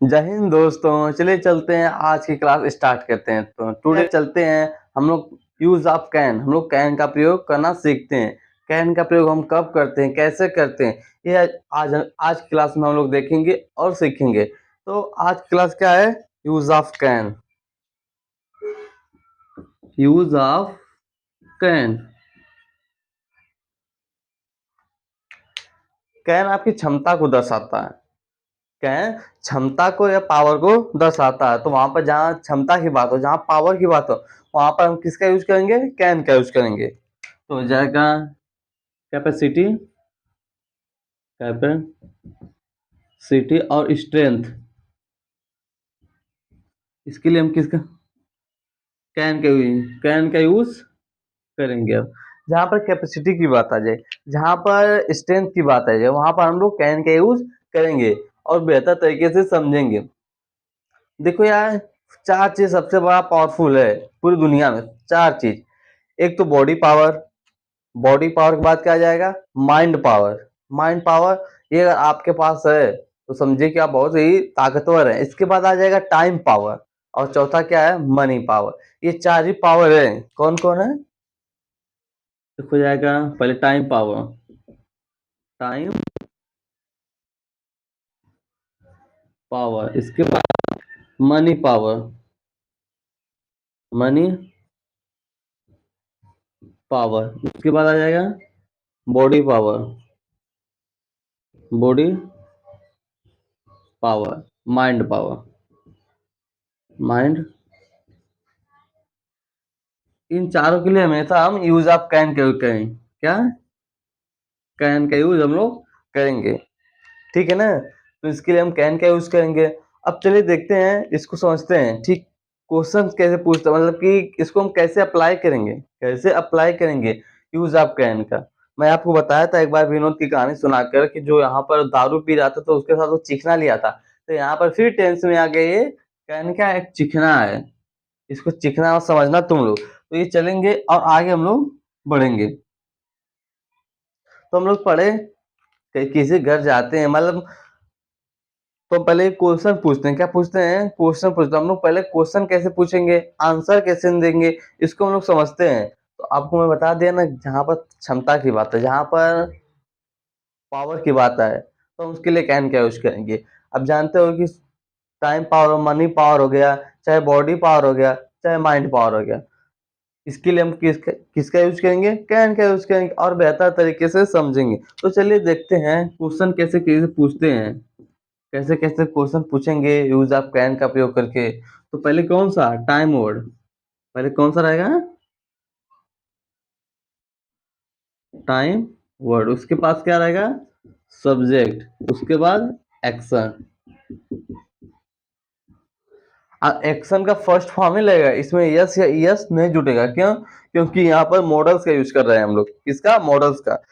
जय हिंद दोस्तों, चलिए चलते हैं आज की क्लास स्टार्ट करते हैं। तो टुडे चलते हैं हम लोग यूज ऑफ कैन। हम लोग कैन का प्रयोग करना सीखते हैं। कैन का प्रयोग हम कब करते हैं, कैसे करते हैं, ये आज क्लास में हम लोग देखेंगे और सीखेंगे। तो आज क्लास क्या है? Use of can. Use of can. Can आपकी क्षमता को दर्शाता है। कैन क्षमता को या पावर को दर्शाता है। तो वहां पर जहाँ क्षमता की बात हो, जहाँ पावर की बात हो, वहां पर हम किसका यूज करेंगे? कैन का यूज करेंगे। तो हो जाएगा कैपेसिटी, कैपेसिटी और स्ट्रेंथ। इसके लिए हम किसका कैन का यूज करेंगे। अब जहाँ पर कैपेसिटी की बात आ जाए, जहाँ पर स्ट्रेंथ की बात आ जाए, वहां पर हम लोग कैन का यूज करेंगे और बेहतर तरीके से समझेंगे। देखो यार, चार चीज सबसे बड़ा पावरफुल है पूरी दुनिया में। चार चीज। एक तो बॉडी पावर। बॉडी पावर के बाद क्या आ जाएगा? Mind power. माइंड पावर ये अगर आपके पास है तो समझिए कि आप बहुत ही ताकतवर हैं। इसके बाद आ जाएगा टाइम पावर। और चौथा क्या है? Money power. ये चार ही पावर है। कौन कौन है? देखो जाएगा पहले टाइम पावर। Time power. इसके बाद मनी पावर। Money power. उसके बाद आ जाएगा body power. Body power. Mind power. Mind. इन चारों के लिए हमेशा हम यूज ऑफ कैन का यूज करें। क्या? कैन का यूज हम लोग करेंगे। ठीक है ना? तो इसके लिए हम कैन का यूज करेंगे। अब चलिए देखते हैं, इसको समझते हैं। ठीक, क्वेश्चन कैसे पूछते हैं, मतलब कि इसको हम कैसे अप्लाई करेंगे, कैसे अप्लाई करेंगे यूज ऑफ कैन का। मैं आपको बताया था एक बार विनोद की कहानी सुनाकर कि जो यहाँ पर दारू पी रहा था तो उसके साथ वो चिकना लिया था। तो यहाँ पर फिर टेंस में आ गए, ये कैन का एक चिकना है। इसको चिकना समझना तुम लोग। तो ये चलेंगे और आगे हम लोग बढ़ेंगे। तो हम लोग पढ़े किसी घर जाते हैं, मतलब तो पहले क्वेश्चन पूछते हैं। क्या पूछते हैं? क्वेश्चन पूछते हैं। हम लोग पहले क्वेश्चन कैसे पूछेंगे, आंसर कैसे देंगे, इसको हम लोग समझते हैं। तो आपको मैं बता दिया ना, जहाँ पर क्षमता की बात है, जहाँ पर पावर की बात है, तो हम उसके लिए कैन का यूज करेंगे। अब जानते हो कि टाइम पावर और मनी पावर हो गया, चाहे बॉडी पावर हो गया, चाहे माइंड पावर हो गया, इसके लिए हम किसका यूज करेंगे? कैन का यूज करेंगे और बेहतर तरीके से समझेंगे। तो चलिए देखते हैं क्वेश्चन कैसे कैसे पूछते हैं, कैसे कैसे क्वेश्चन पूछेंगे यूज ऑफ कैन का प्रयोग करके। तो पहले कौन सा? Time word. पहले कौन सा रहेगा? Time word. उसके पास क्या रहेगा? सब्जेक्ट। उसके बाद एक्शन। एक्शन का फर्स्ट फॉर्म ही लगेगा इसमें, यस या यस नहीं जुटेगा। क्यों? क्योंकि यहाँ पर मॉडल्स का यूज कर रहे हैं हम लोग। किसका? मॉडल्स का।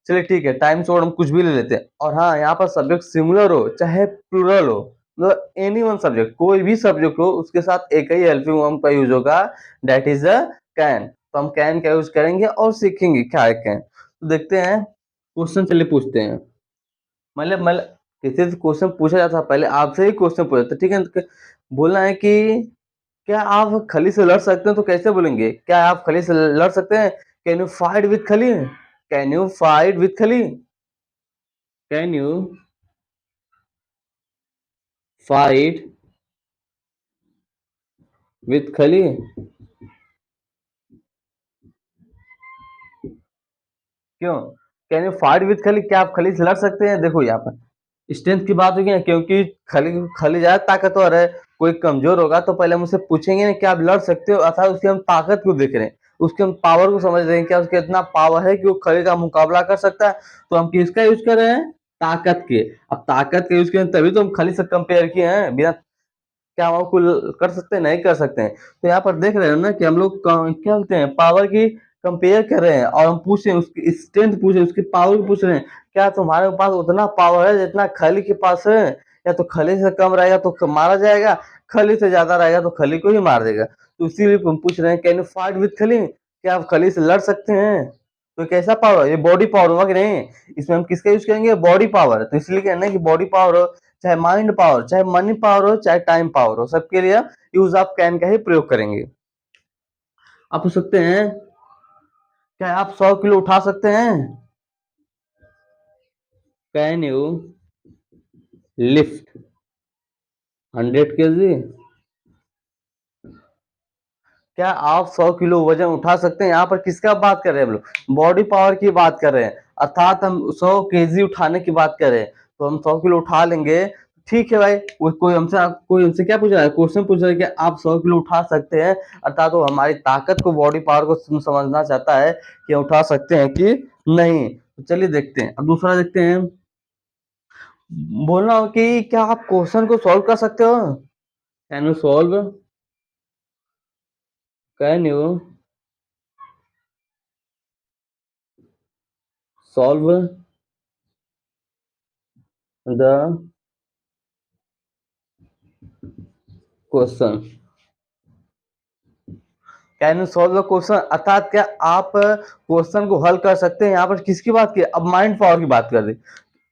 चलिए ठीक है, टाइम से हम कुछ भी ले लेते हैं। और हाँ, यहाँ पर सब्जेक्ट सिंगुलर हो चाहे प्लूरल हो, मतलब एनी वन सब्जेक्ट, कोई भी सब्जेक्ट हो, उसके साथ एक ही हेल्पिंग वर्ब का यूज होगा, दैट इज अ कैन। तो हम कैन का यूज करेंगे और सीखेंगे क्या है कैन। तो देखते हैं क्वेश्चन, चलिए पूछते हैं। मतलब किसी से क्वेश्चन पूछा जाता है, पहले आपसे ही क्वेश्चन पूछा जाता है, ठीक है? तो बोलना है कि क्या आप खली से लड़ सकते हैं? तो कैसे बोलेंगे? क्या आप खली से लड़ सकते हैं? कैन यू फाइट विथ खली? कैन यू फाइट विथ खली? कैन यू फाइट विथ खली? क्यों? कैन यू फाइट विथ खली? क्या आप खली से लड़ सकते हैं? देखो यहाँ पर स्ट्रेंथ की बात होगी ना, क्योंकि खली खली ज्यादा ताकतवर है, कोई कमजोर होगा तो पहले हम उससे पूछेंगे ना, क्या आप लड़ सकते हो? अर्थात उसकी हम ताकत को देख रहे हैं, उसके हम पावर को समझ रहे हैं, क्या उसके इतना पावर है कि वो खली का मुकाबला कर सकता है। तो हम किसका यूज कर रहे हैं? ताकत के। अब ताकत के यूज करें तभी तो हम खली से कंपेयर किए हैं, बिना क्या हम आपको कर सकते हैं? नहीं कर सकते हैं। तो यहाँ पर देख रहे हो ना कि हम लोग क्या बोलते हैं, पावर की कंपेयर कर रहे हैं और हम पूछ रहे हैं उसकी स्ट्रेंथ, पूछ रहे हैं उसकी पावर पूछ रहे हैं। क्या तुम्हारे पास उतना पावर है जितना खली के पास है? या तो खली से कम रहेगा तो मारा जाएगा, खली से ज्यादा रहेगा तो खली को ही मार देगा। तो इसीलिए हम पूछ रहे हैं, कैन यू फाइट विथ खली? क्या आप खली से लड़ सकते हैं? तो कैसा पावर? ये बॉडी पावर होगा कि नहीं? इसमें हम किसका यूज करेंगे? Body power. तो इसलिए कहना है कि बॉडी पावर चाहे माइंड पावर, चाहे मनी पावर हो, चाहे टाइम पावर हो, सबके लिए यूज ऑफ कैन का ही प्रयोग करेंगे। आप पूछ सकते हैं क्या आप 100 किलो उठा सकते हैं? Can you lift 100 kg? क्या आप 100 किलो वजन उठा सकते हैं? यहाँ पर किसका बात कर रहे हैं हम लोग? बॉडी पावर की बात कर रहे हैं, अर्थात हम 100 kg उठाने की बात कर रहे हैं, तो हम 100 किलो उठा लेंगे। ठीक है भाई, कोई हमसे क्या पूछ रहा है? क्वेश्चन पूछ रहा है कि आप 100 किलो उठा सकते हैं, अर्थात वो हमारी ताकत को, बॉडी पावर को समझना चाहता है कि उठा सकते हैं कि नहीं। तो चलिए देखते हैं, अब दूसरा देखते हैं। बोलना हो कि क्या आप क्वेश्चन को सॉल्व कर सकते हो? Can you solve, can you solve the question? Can you solve the question, अर्थात क्या आप क्वेश्चन को हल कर सकते हैं? यहाँ पर किसकी बात की? अब माइंड पावर की बात कर दी।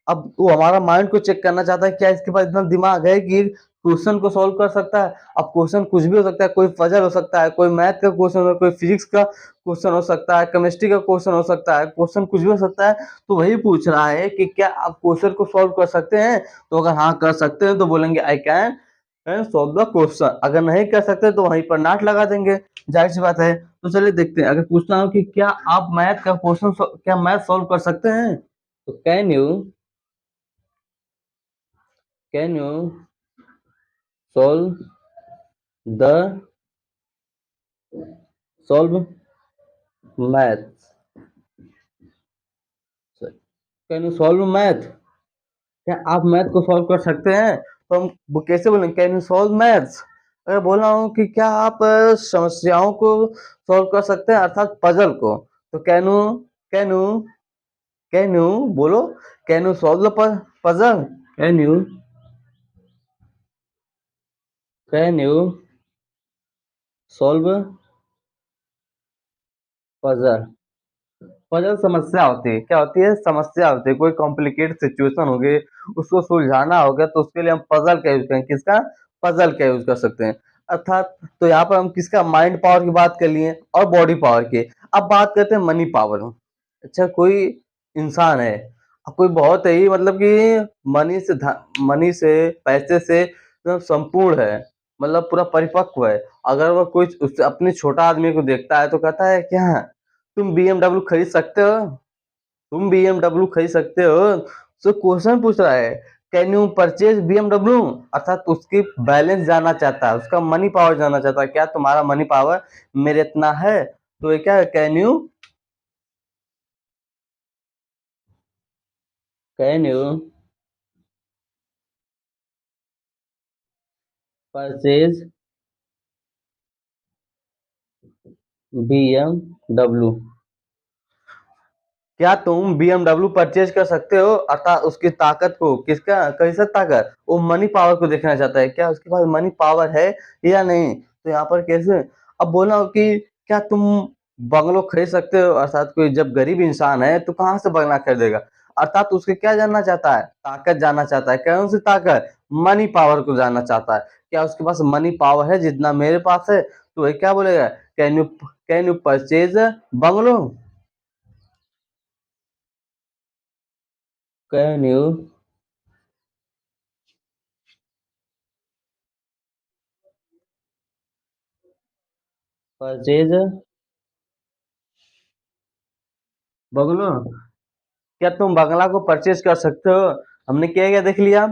अब वो हमारा माइंड को चेक करना चाहता है, क्या इसके पास इतना दिमाग है कि क्वेश्चन को सॉल्व कर सकता है? अब क्वेश्चन कुछ भी हो सकता है, कोई पजल हो सकता है, कोई मैथ का क्वेश्चन हो, कोई फिजिक्स का क्वेश्चन हो सकता है, केमिस्ट्री का क्वेश्चन हो सकता है, क्वेश्चन कुछ भी हो सकता है। तो वही पूछ रहा है कि क्या आप क्वेश्चन को सॉल्व कर सकते हैं? तो अगर हाँ कर सकते हैं तो बोलेंगे I can solve the question, अगर नहीं कर सकते तो वहीं पर नाट लगा देंगे, जाहिर सी बात है। तो चलिए देखते हैं, अगर पूछता हूँ कि क्या आप मैथ का क्वेश्चन, क्या मैथ सॉल्व कर सकते हैं? तो can you solve the solve math, can you solve math, क्या आप मैथ को सॉल्व कर सकते हैं? तो हम वो कैसे बोलेंगे? Can you solve maths. अगर बोला हूँ कि क्या आप समस्याओं को सॉल्व कर सकते हैं, अर्थात पजल को, तो कैन यू कैन यू बोलो, can you solve the puzzle, can you can you solve puzzle. Puzzle समस्या होती है, क्या होती है? समस्या होती है, कोई कॉम्प्लिकेट सिचुएशन हो गई, उसको सुलझाना हो गया, तो उसके लिए हम पजल का यूज करें। किसका? पजल का यूज कर सकते हैं, अर्थात। तो यहाँ पर हम किसका माइंड पावर की बात कर लिए और बॉडी पावर की। अब बात करते हैं मनी पावर। अच्छा, कोई इंसान है, कोई बहुत ही मतलब कि मनी से, पैसे से एकदम संपूर्ण है, मतलब पूरा परिपक्व है। अगर वो कोई उससे अपने छोटा आदमी को देखता है तो कहता है क्या तुम बीएमडब्ल्यू खरीद सकते हो? तुम बीएमडब्ल्यू खरीद सकते हो? तो क्वेश्चन पूछ रहा है, कैन यू परचेज बीएमडब्ल्यू, अर्थात उसकी बैलेंस जानना चाहता है, उसका मनी पावर जानना चाहता है, क्या तुम्हारा मनी पावर मेरे इतना है? तो ये क्या है? कैन यू परचेज बीएमडब्ल्यू, क्या तुम बीएमडब्ल्यू परचेज कर सकते हो? अर्थात उसकी ताकत को, किसका कैसा ताकत? वो मनी पावर को देखना चाहता है, क्या उसके पास मनी पावर है या नहीं। तो यहाँ पर कैसे, अब बोला हो कि क्या तुम बंगलो खरीद सकते हो, अर्थात कोई जब गरीब इंसान है तो कहाँ से बंगला खरीदेगा, अर्थात उसके क्या जानना चाहता है? ताकत जानना चाहता है। कौन सी ताकत? मनी पावर को जानना चाहता है, क्या उसके पास मनी पावर है जितना मेरे पास है? तो वह क्या बोलेगा? Can you purchase bungalow, can you purchase bungalow, क्या तुम बंगला को परचेज कर सकते हो? हमने क्या क्या देख लिया?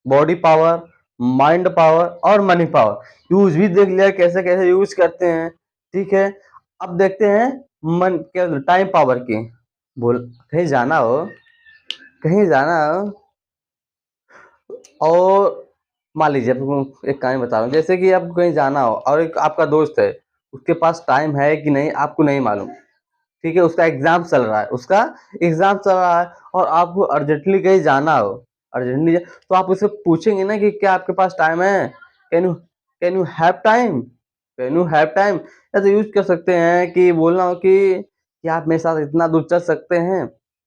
बॉडी पावर, माइंड पावर और मनी पावर। यूज भी देख लिया, कैसे कैसे यूज करते हैं। ठीक है, अब देखते हैं मन क्या टाइम पावर की। बोल, कहीं जाना हो, कहीं जाना हो और मान लीजिए आपको एक कहानी बता रहा हूँ, जैसे कि आपको कहीं जाना हो और एक आपका दोस्त है, उसके पास टाइम है कि नहीं आपको नहीं मालूम। ठीक है, उसका एग्जाम चल रहा है, और आपको अर्जेंटली कहीं जाना हो, तो आप उससे पूछेंगे ना कि क्या आपके पास टाइम है? कैन यू हैव टाइम, या तो यूज कर सकते हैं कि बोलना हो कि क्या आप मेरे साथ इतना दूर चल सकते हैं,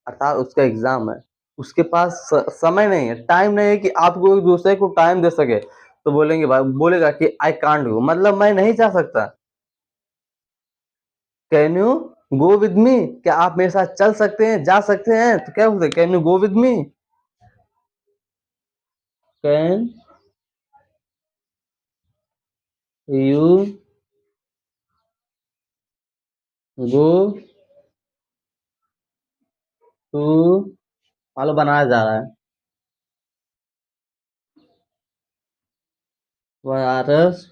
अर्थात उसका एग्जाम है। उसके पास समय नहीं है, टाइम नहीं है कि आपको एक दूसरे को टाइम दे सके, तो बोलेंगे भाई, बोलेगा कि आई कांट गो, मतलब मैं नहीं जा सकता। Can you go with me, क्या आप मेरे साथ चल सकते हैं, जा सकते हैं, तो क्या बोलते हैं, can you go with me, can you go to, मान लो बनारस जा रहा है, बनारस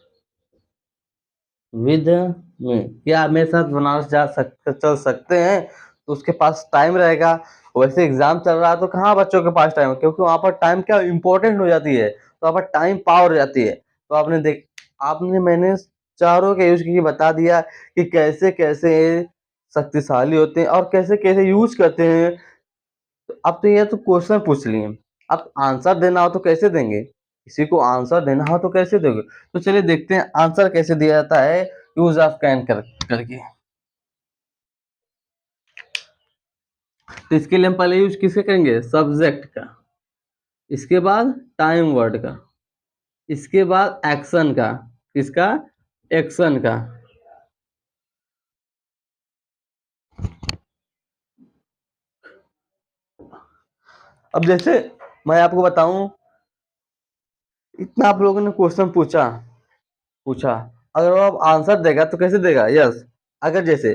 विद में, क्या आप मेरे साथ बनारस जा सकते, चल सकते हैं, तो उसके पास टाइम रहेगा। वैसे एग्जाम चल रहा है तो कहाँ बच्चों के पास टाइम है, क्योंकि वहां पर टाइम क्या इंपॉर्टेंट हो जाती है, तो वहां पर टाइम पावर हो जाती है। तो आपने मैंने चारों के यूज की बता दिया कि कैसे कैसे शक्तिशाली होते हैं और कैसे कैसे यूज करते हैं। तो अब तो ये तो क्वेश्चन पूछ लिए, अब आंसर देना हो तो कैसे देंगे, किसी को आंसर देना हो तो कैसे दोगे। तो चलिए देखते हैं आंसर कैसे दिया जाता है यूज ऑफ कैन करके। तो इसके लिए हम पहले यूज किसके करेंगे, सब्जेक्ट का, इसके बाद टाइम वर्ड का, इसके बाद एक्शन का, किसका, एक्शन का। अब जैसे मैं आपको बताऊं, इतना आप लोगों ने क्वेश्चन पूछा पूछा, अगर वो आप आंसर देगा तो कैसे देगा, यस। अगर जैसे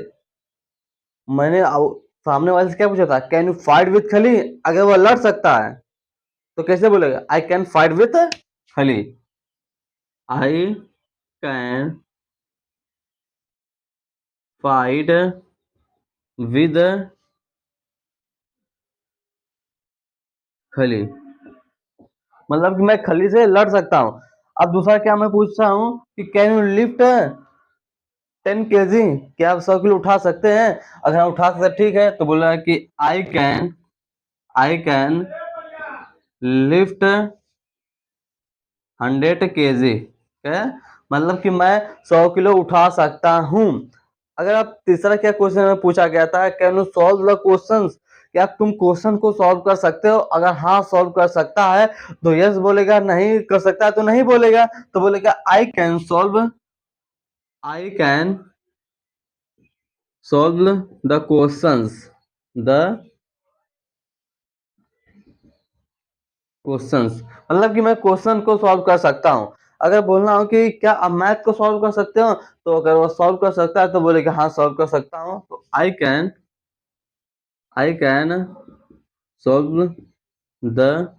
मैंने सामने वाले से क्या पूछा था, कैन यू फाइट विथ खली, अगर वो लड़ सकता है तो कैसे बोलेगा, आई कैन फाइट विथ खली, आई कैन फाइट विद खली, मतलब कि मैं खली से लड़ सकता हूँ। अब दूसरा क्या मैं पूछ रहा हूँ कि कैन यू लिफ्ट 10 kg, क्या आप 100 किलो उठा सकते हैं, अगर हम उठा सकते ठीक है, तो बोला कि आई कैन लिफ्ट 100 kg, क्या, मतलब कि मैं 100 किलो उठा सकता हूँ। अगर आप तीसरा क्या क्वेश्चन में पूछा गया था, can you solve the questions, क्या तुम क्वेश्चन को सॉल्व कर सकते हो, अगर हाँ सॉल्व कर सकता है तो यस बोलेगा, नहीं कर सकता है तो नहीं बोलेगा, तो बोलेगा I can solve the the questions, मतलब कि मैं क्वेश्चन को सॉल्व कर सकता हूँ। अगर बोलना हो कि क्या आप मैथ को सॉल्व कर सकते हो, तो अगर वो सॉल्व कर सकता है तो बोलेगा हाँ सॉल्व कर सकता हूँ, तो I can solve the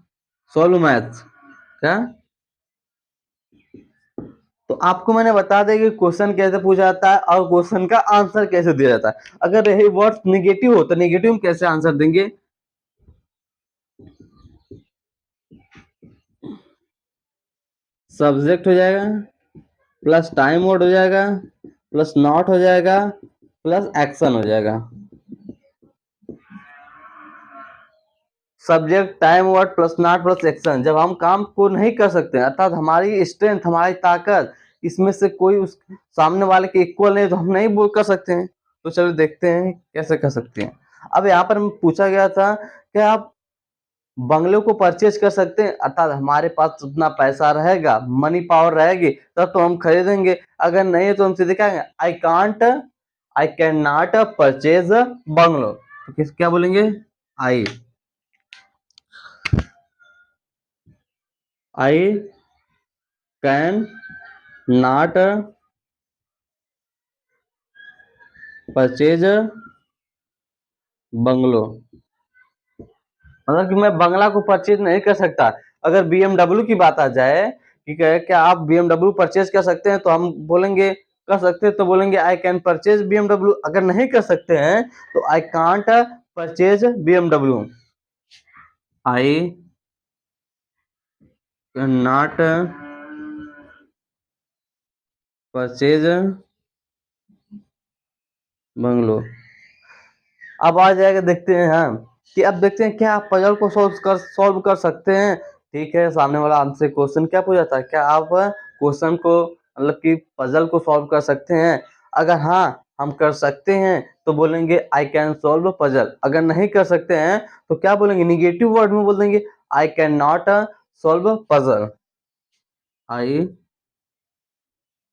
solve maths, क्या। तो आपको मैंने बता दिया कि क्वेश्चन कैसे पूछा जाता है और क्वेश्चन का आंसर कैसे दिया जाता है। अगर यही वर्ड निगेटिव हो तो निगेटिव में कैसे आंसर देंगे, सब्जेक्ट हो जाएगा, प्लस टाइम वर्ड हो जाएगा, प्लस नॉट हो जाएगा, प्लस एक्शन हो जाएगा। Subject, time word plus not plus action, जब हम काम को नहीं कर सकते अर्थात हमारी स्ट्रेंथ, हमारी ताकत इसमें से कोई उस सामने वाले के इक्वल नहीं, तो हम नहीं बोल कर सकते हैं। तो चलो देखते हैं कैसे कर सकते हैं। अब यहाँ पर पूछा गया था कि आप बंगले को परचेज कर सकते हैं, अर्थात हमारे पास उतना पैसा रहेगा, मनी पावर रहेगी तब तो हम खरीदेंगे, अगर नहीं है तो हम सीधे क्या कहेंगे, I can not purchase bungalow, तो किस क्या बोलेंगे, I I can not purchase bungalow, मतलब कि मैं बंगला को परचेज नहीं कर सकता। अगर बीएमडब्ल्यू की बात आ जाए कि क्या आप बीएमडब्ल्यू परचेज कर सकते हैं, तो हम बोलेंगे कर सकते हैं, तो बोलेंगे आई कैन परचेज बीएमडब्ल्यू। अगर नहीं कर सकते हैं तो I can't purchase BMW, I can not purchase bungalow. अब आ जाएगा, देखते हैं हम कि अब देखते हैं क्या आप पजल को सॉल्व कर सकते हैं। ठीक है, सामने वाला हमसे क्वेश्चन क्या पूछा था, क्या आप क्वेश्चन को मतलब कि पजल को सॉल्व कर सकते हैं, अगर हाँ हम कर सकते हैं तो बोलेंगे आई कैन सॉल्व पजल। अगर नहीं कर सकते हैं तो क्या बोलेंगे, निगेटिव वर्ड में बोल देंगे आई can not solve puzzle. I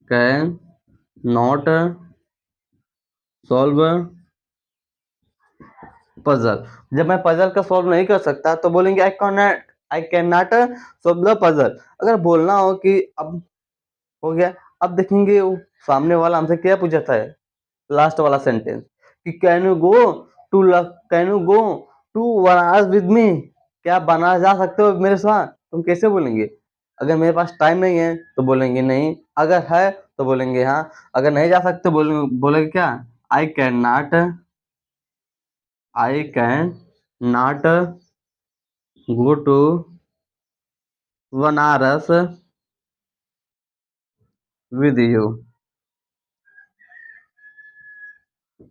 can not solve puzzle. जब मैं पजल का सॉल्व नहीं कर सकता तो बोलेंगे आई can not solve the puzzle. अगर बोलना हो कि अब हो गया, अब देखेंगे वो सामने वाला हमसे क्या पूछा था, लास्ट वाला सेंटेंस कि can you go to Banaras with me, क्या आप बनारस जा सकते हो मेरे साथ। तुम कैसे बोलेंगे, अगर मेरे पास टाइम नहीं है तो बोलेंगे नहीं, अगर है तो बोलेंगे हाँ, अगर नहीं जा सकते बोलेंगे क्या, I can not, I can not go to Banaras with you.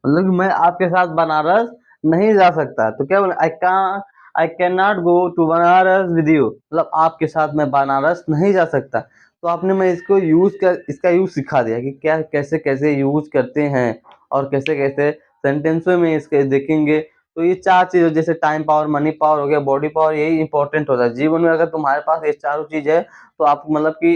मतलब कि मैं आपके साथ बनारस नहीं जा सकता, तो क्या बोले, I can not go to Banaras with you, मतलब आपके साथ मैं बनारस नहीं जा सकता। तो आपने मैं इसको इसका यूज सिखा दिया कि क्या कैसे कैसे यूज करते हैं और कैसे कैसे सेंटेंसों में इसके देखेंगे। तो ये चार चीजें जैसे टाइम पावर, मनी पावर हो गया, बॉडी पावर, यही इंपॉर्टेंट होता है जीवन में। अगर तुम्हारे पास ये चारों चीज है तो आप मतलब कि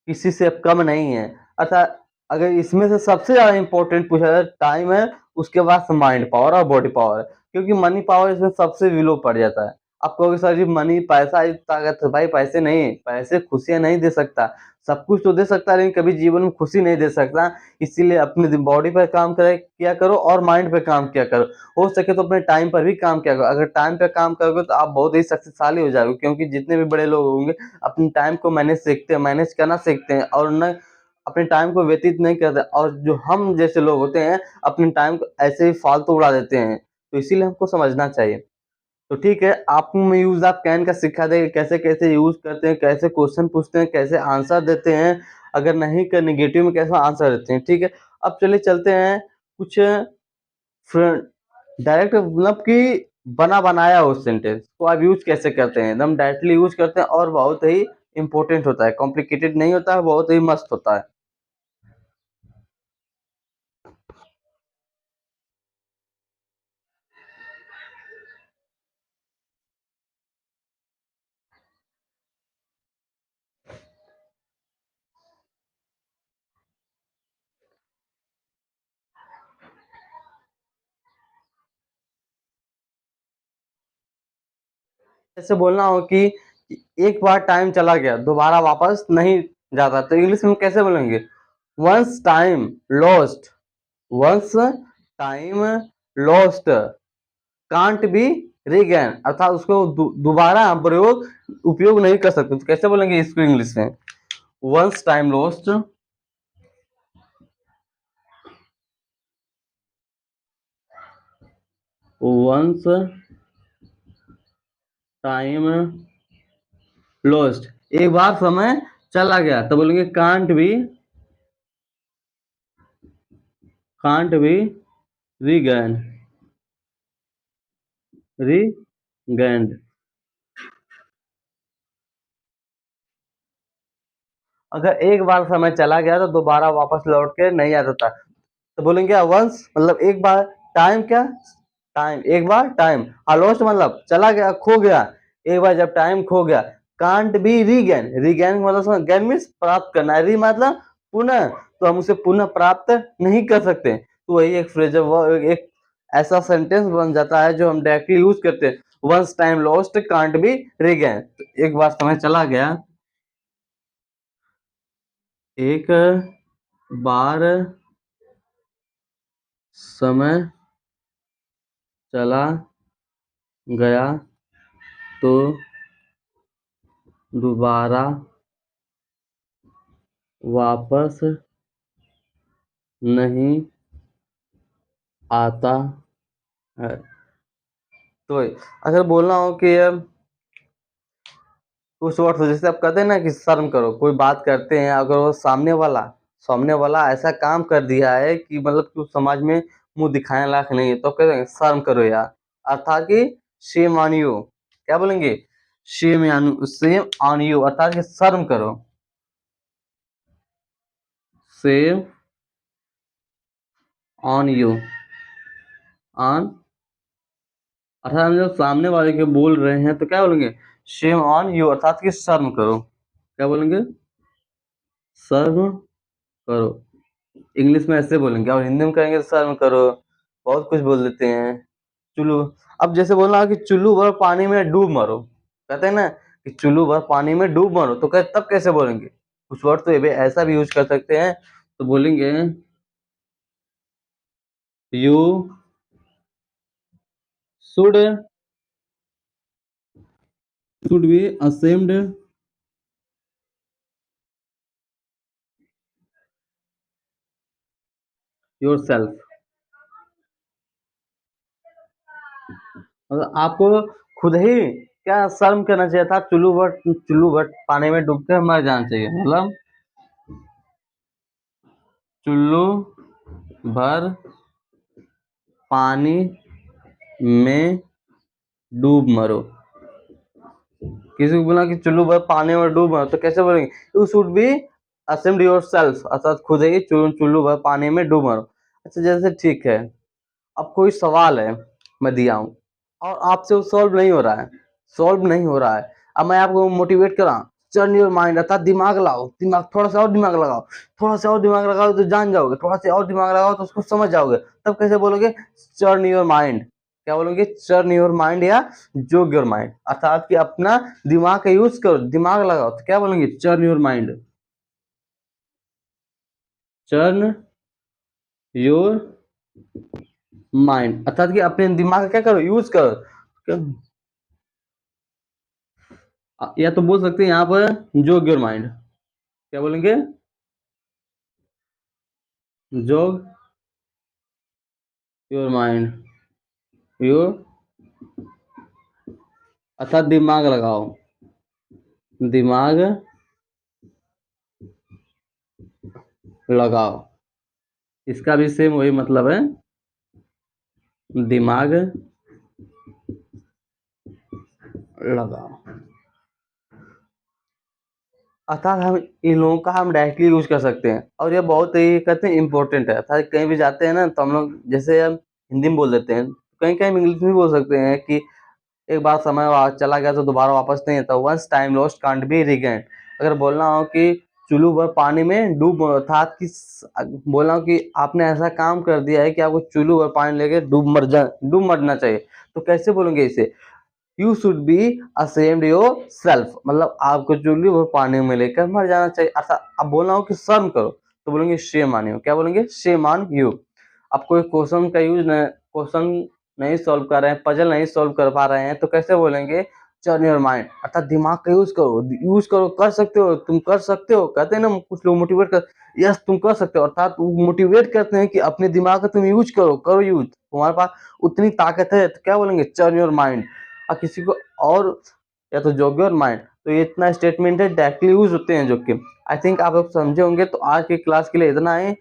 किसी से कम नहीं है। अच्छा, अगर इसमें से सबसे ज्यादा इंपॉर्टेंट पूछा जाए टाइम है, उसके बाद माइंड पावर और बॉडी पावर है, क्योंकि मनी पावर इसमें सबसे विलो पड़ जाता है। आप कहोगे सर जी मनी पैसा ही ताकत है, भाई पैसे नहीं, पैसे खुशियां नहीं दे सकता, सब कुछ तो दे सकता है लेकिन कभी जीवन में खुशी नहीं दे सकता। इसीलिए अपने बॉडी पर काम करे किया करो और माइंड पे काम किया करो। हो सके तो अपने टाइम पर भी काम किया करो। अगर टाइम पे काम करोगे तो आप बहुत ही शक्तिशाली हो जाओगे, क्योंकि जितने भी बड़े लोग होंगे अपने टाइम को मैनेज करना सीखते हैं और न अपने टाइम को व्यतीत नहीं करते। और जो हम जैसे लोग होते हैं अपने टाइम को ऐसे ही फालतू उड़ा देते हैं, तो इसीलिए हमको समझना चाहिए। तो ठीक है, आपको मैं यूज ऑफ कैन का सिखा देंगे, कैसे कैसे यूज करते हैं, कैसे क्वेश्चन पूछते हैं, कैसे आंसर देते हैं, अगर नहीं कर निगेटिव में कैसे आंसर देते हैं। ठीक है, अब चलिए चलते हैं कुछ डायरेक्ट, मतलब कि बना बनाया हो सेंटेंस को आप यूज कैसे करते हैं, एकदम डायरेक्टली यूज करते हैं और बहुत ही इंपॉर्टेंट होता है, कॉम्प्लिकेटेड नहीं होता है, बहुत ही मस्त होता है। जैसे बोलना हो कि एक बार टाइम चला गया दोबारा वापस नहीं जाता, तो इंग्लिश में कैसे बोलेंगे, once time lost, once time lost can't be regain, अर्थात उसको दोबारा हम प्रयोग उपयोग नहीं कर सकते। तो कैसे बोलेंगे इसको इंग्लिश में, once time lost, once time lost, एक बार समय चला गया तो बोलेंगे कांट बी रीगेन, रीगेन्ड। अगर एक बार समय चला गया तो दोबारा वापस लौट के नहीं आ सकता, तो बोलेंगे वंस मतलब एक बार, टाइम क्या, टाइम एक बार टाइम, और लॉस्ट मतलब चला गया खो गया, एक बार जब टाइम खो गया, कांट बी रीगेन, रीगेन मतलब गेन मीन्स प्राप्त करना, री मतलब पुनः, तो हम उसे पुनः प्राप्त नहीं कर सकते। तो वही एक फ्रेज, एक ऐसा सेंटेंस बन जाता है जो हम डायरेक्टली यूज करते हैं, once time lost can't be regain, एक बार समय चला गया, एक बार समय चला गया तो दोबारा वापस नहीं आता है। तो अगर बोलना हो कि उस वर्ड से, जैसे आप कहते हैं ना कि शर्म करो, कोई बात करते हैं अगर वो सामने वाला ऐसा काम कर दिया है कि मतलब कि उस समाज में मुंह दिखाने लायक नहीं है, तो कहते हैं शर्म करो यार, अर्थात कि शेम ऑन यू, क्या बोलेंगे, शेम ऑन यू अर्थात कि शर्म करो, शेम ऑन यू, ऑन, अर्थात हम जब सामने वाले के बोल रहे हैं तो क्या बोलेंगे, शेम ऑन यू, अर्थात कि शर्म करो। क्या बोलेंगे, शर्म करो। इंग्लिश में ऐसे बोलेंगे और हिंदी में कहेंगे तो शर्म करो, बहुत कुछ बोल देते हैं। चुल्लू, अब जैसे बोलना कि चुल्लू भर पानी में डूब मरो, कहते हैं ना कि चुल्लू भर पानी में डूब मरो, तो कह तब कैसे बोलेंगे, कुछ वर्ड तो ये भी ऐसा भी यूज कर सकते हैं, तो बोलेंगे you should should be ashamed your self, मतलब आपको खुद ही क्या शर्म करना चाहिए था, चुल्लू भर पानी में डूब के मर जाना चाहिए, मतलब चुल्लू भर पानी में डूब मरो। किसी को बोला कि चुल्लू भर पानी में डूब मरो, तो कैसे बोलेंगे, you should be ashamed your self, अर्थात खुद ही चुल्लू भर पानी में डूब मरो। अच्छा जैसे ठीक है, अब कोई सवाल है मैं दिया हूँ और आपसे वो सॉल्व नहीं हो रहा है, अब मैं आपको मोटिवेट करा, टर्न योर माइंड, अर्थात दिमाग लाओ, दिमाग थोड़ा सा और दिमाग लगाओ, थोड़ा सा और दिमाग लगाओ तो जान जाओगे, थोड़ा सा और दिमाग लगाओ तो उसको समझ जाओगे, तब कैसे बोलोगे, टर्न योर माइंड। क्या बोलोगे, टर्न योर माइंड या जोग योर माइंड, अर्थात कि अपना दिमाग का यूज करो, दिमाग लगाओ, तो क्या बोलेंगे, turn your mind, turn your mind, अर्थात कि अपने दिमाग का क्या करो, यूज करो। या तो बोल सकते हैं यहाँ पर जोग योर माइंड, क्या बोलेंगे, जोग योर माइंड, योर, अर्थात दिमाग लगाओ, दिमाग लगाओ, इसका भी सेम वही मतलब है, दिमाग लगाओ, अर्थात हम इन लोगों का हम डायरेक्टली यूज कर सकते हैं, और ये बहुत ही कहते हैं इंपॉर्टेंट है, अर्थात कहीं भी जाते हैं ना तो हम लोग जैसे हम हिंदी में बोल देते हैं, कहीं कहीं इंग्लिश में भी बोल सकते हैं कि एक बार समय चला गया तो दोबारा वापस नहीं आता, once time lost can't be regain. अगर बोलना हो कि चुल्लू भर पानी में डूब, अर्थात कि बोलना हो कि आपने ऐसा काम कर दिया है कि आपको चुल्लू भर पानी लेके डूब मरना चाहिए, तो कैसे बोलेंगे इसे, you should be ashamed your self, मतलब आपको चुल्लू भर पानी में लेकर मर जाना चाहिए। अर्थात अब बोलना हो कि शर्म करो, तो बोलेंगे शेम ऑन यू, क्या बोलेंगे, शेम ऑन यू। अब कोई क्वेश्चन नहीं सॉल्व कर रहे हैं, पजल नहीं सॉल्व कर पा रहे हैं, तो कैसे बोलेंगे, टर्न योर माइंड, अर्थात दिमाग का यूज करो, कर सकते हो, तुम कर सकते हो, कहते हैं ना कुछ लोग मोटिवेट कर, यस तुम कर सकते हो, अर्थात मोटिवेट करते हैं कि अपने दिमाग का तुम यूज करो यूज, तुम्हारे पास उतनी ताकत है, तो क्या बोलेंगे, टर्न योर माइंड। और किसी को और, या तो जॉग योर माइंड, तो ये इतना स्टेटमेंट है डायरेक्टली यूज होते हैं जो कि आई थिंक आप लोग समझे होंगे। तो आज की क्लास के लिए इतना है।